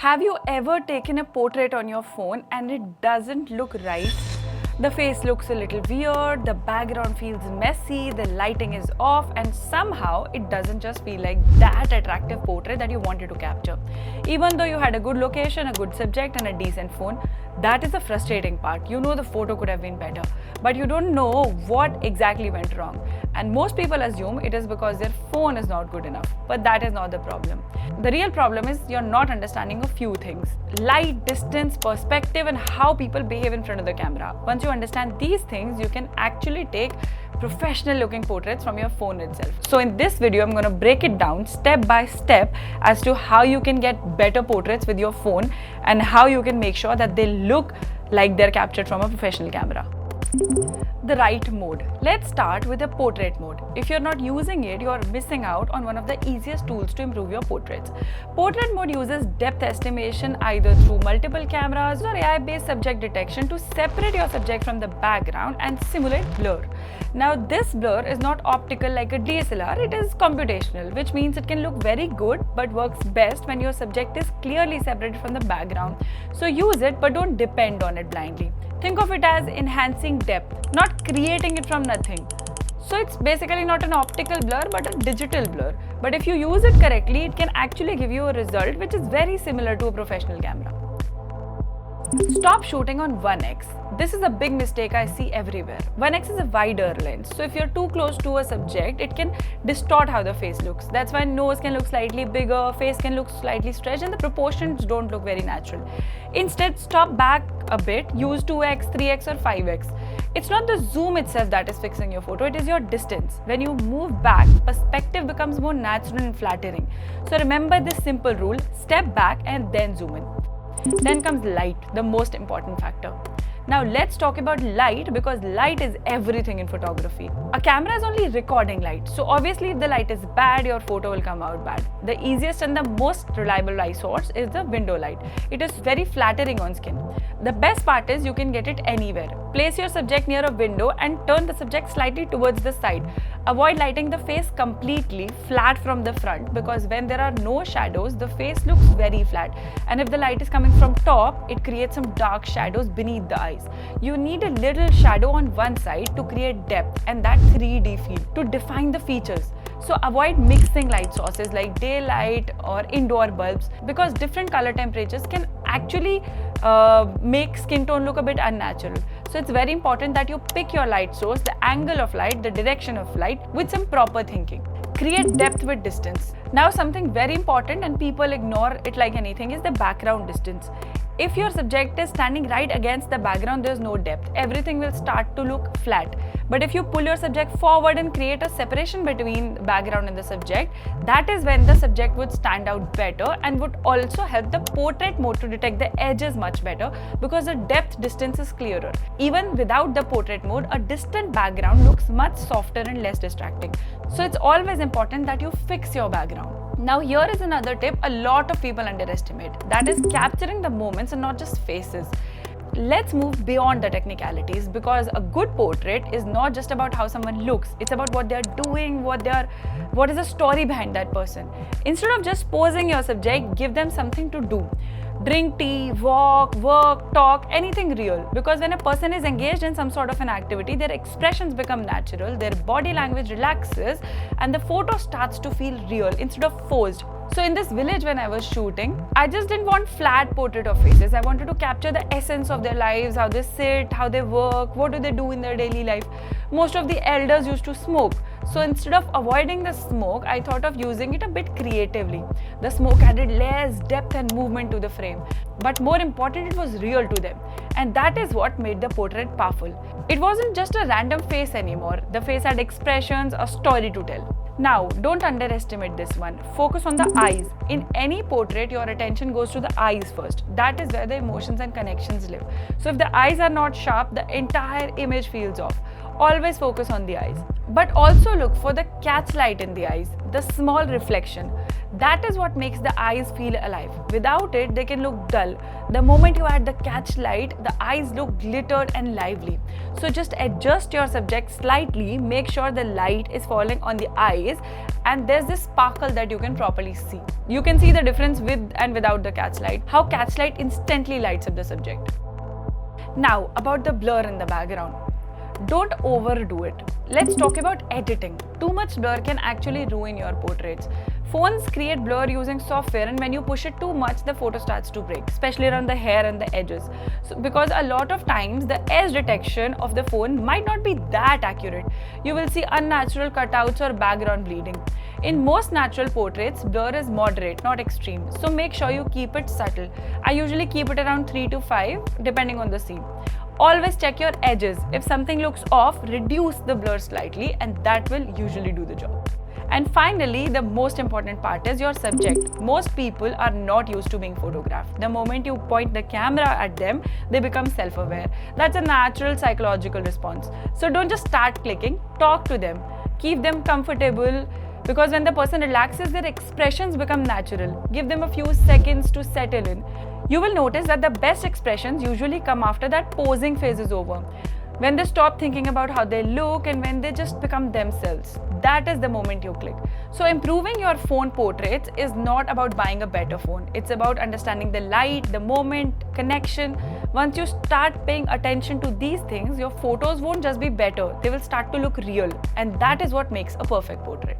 Have you ever taken a portrait on your phone and it doesn't look right? The face looks a little weird, the background feels messy, the lighting is off, and somehow it doesn't just feel like that attractive portrait that you wanted to capture. Even though you had a good location, a good subject, and a decent phone, that is the frustrating part. You know the photo could have been better, but you don't know what exactly went wrong. And most people assume it is because their phone is not good enough, but that is not the problem. The real problem is you're not understanding a few things: light, distance, perspective, and how people behave in front of the camera. Once you understand these things, you can actually take professional looking portraits from your phone itself. So in this video, I'm going to break it down step by step as to how you can get better portraits with your phone and how you can make sure that they look like they're captured from a professional camera. The right mode. Let's start with the portrait mode. If you're not using it, you're missing out on one of the easiest tools to improve your portraits. Portrait mode uses depth estimation either through multiple cameras or AI-based subject detection to separate your subject from the background and simulate blur. Now this blur is not optical like a DSLR, it is computational, which means it can look very good but works best when your subject is clearly separated from the background. So use it, but don't depend on it blindly. Think of it as enhancing depth, not creating it from nothing. So it's basically not an optical blur but a digital blur. But if you use it correctly, it can actually give you a result which is very similar to a professional camera. Stop shooting on 1x. This is a big mistake I see everywhere. 1x is a wider lens, so if you're too close to a subject, it can distort how the face looks. That's why nose can look slightly bigger, face can look slightly stretched, and the proportions don't look very natural. Instead, stop back a bit, use 2x, 3x or 5x. It's not the zoom itself that is fixing your photo, it is your distance. When you move back, perspective becomes more natural and flattering. So remember this simple rule: step back and then zoom in. Then comes light, the most important factor. Now let's talk about light, because light is everything in photography. A camera is only recording light, so obviously if the light is bad, your photo will come out bad. The easiest and the most reliable light source is the window light. It is very flattering on skin. The best part is you can get it anywhere. Place your subject near a window and turn the subject slightly towards the side. Avoid lighting the face completely flat from the front, because when there are no shadows, the face looks very flat. And if the light is coming from top, it creates some dark shadows beneath the eyes. You need a little shadow on one side to create depth and that 3D feel to define the features. So avoid mixing light sources like daylight or indoor bulbs, because different color temperatures can actually make skin tone look a bit unnatural. So it's very important that you pick your light source, the angle of light, the direction of light with some proper thinking. Create depth with distance. Now something very important, and people ignore it like anything, is the background distance. If your subject is standing right against the background, there's no depth. Everything will start to look flat. But if you pull your subject forward and create a separation between the background and the subject, that is when the subject would stand out better and would also help the portrait mode to detect the edges much better, because the depth distance is clearer. Even without the portrait mode, a distant background looks much softer and less distracting. So it's always important that you fix your background. Now here is another tip a lot of people underestimate, that is capturing the moments and not just faces. Let's move beyond the technicalities, because a good portrait is not just about how someone looks, it's about what they're doing, what is the story behind that person. Instead of just posing your subject, give them something to do. Drink tea, walk, work, talk, anything real. Because when a person is engaged in some sort of an activity, their expressions become natural, their body language relaxes, and the photo starts to feel real instead of forced. So in this village when I was shooting, I just didn't want flat portrait of faces. I wanted to capture the essence of their lives, how they sit, how they work, what do they do in their daily life. Most of the elders used to smoke. So instead of avoiding the smoke, I thought of using it a bit creatively. The smoke added layers, depth and movement to the frame. But more important, it was real to them. And that is what made the portrait powerful. It wasn't just a random face anymore. The face had expressions, a story to tell. Now, don't underestimate this one. Focus on the eyes. In any portrait, your attention goes to the eyes first. That is where the emotions and connections live. So if the eyes are not sharp, the entire image feels off. Always focus on the eyes. But also look for the catch light in the eyes, the small reflection. That is what makes the eyes feel alive. Without it, they can look dull. The moment you add the catch light, the eyes look glittered and lively. So just adjust your subject slightly, make sure the light is falling on the eyes and there's this sparkle that you can properly see. You can see the difference with and without the catch light, how catch light instantly lights up the subject. Now, about the blur in the background. Don't overdo it. Let's talk about editing. Too much blur can actually ruin your portraits. Phones create blur using software, and when you push it too much, the photo starts to break, especially around the hair and the edges. So, because a lot of times the edge detection of the phone might not be that accurate. You will see unnatural cutouts or background bleeding. In most natural portraits, blur is moderate, not extreme. So make sure you keep it subtle. I usually keep it around 3 to 5 depending on the scene. Always check your edges. If something looks off, reduce the blur slightly and that will usually do the job. And finally, the most important part is your subject. Most people are not used to being photographed. The moment you point the camera at them, they become self-aware. That's a natural psychological response. So don't just start clicking, talk to them. Keep them comfortable, because when the person relaxes, their expressions become natural. Give them a few seconds to settle in. You will notice that the best expressions usually come after that posing phase is over. When they stop thinking about how they look and when they just become themselves. That is the moment you click. So improving your phone portraits is not about buying a better phone. It's about understanding the light, the moment, connection. Once you start paying attention to these things, your photos won't just be better. They will start to look real. And that is what makes a perfect portrait.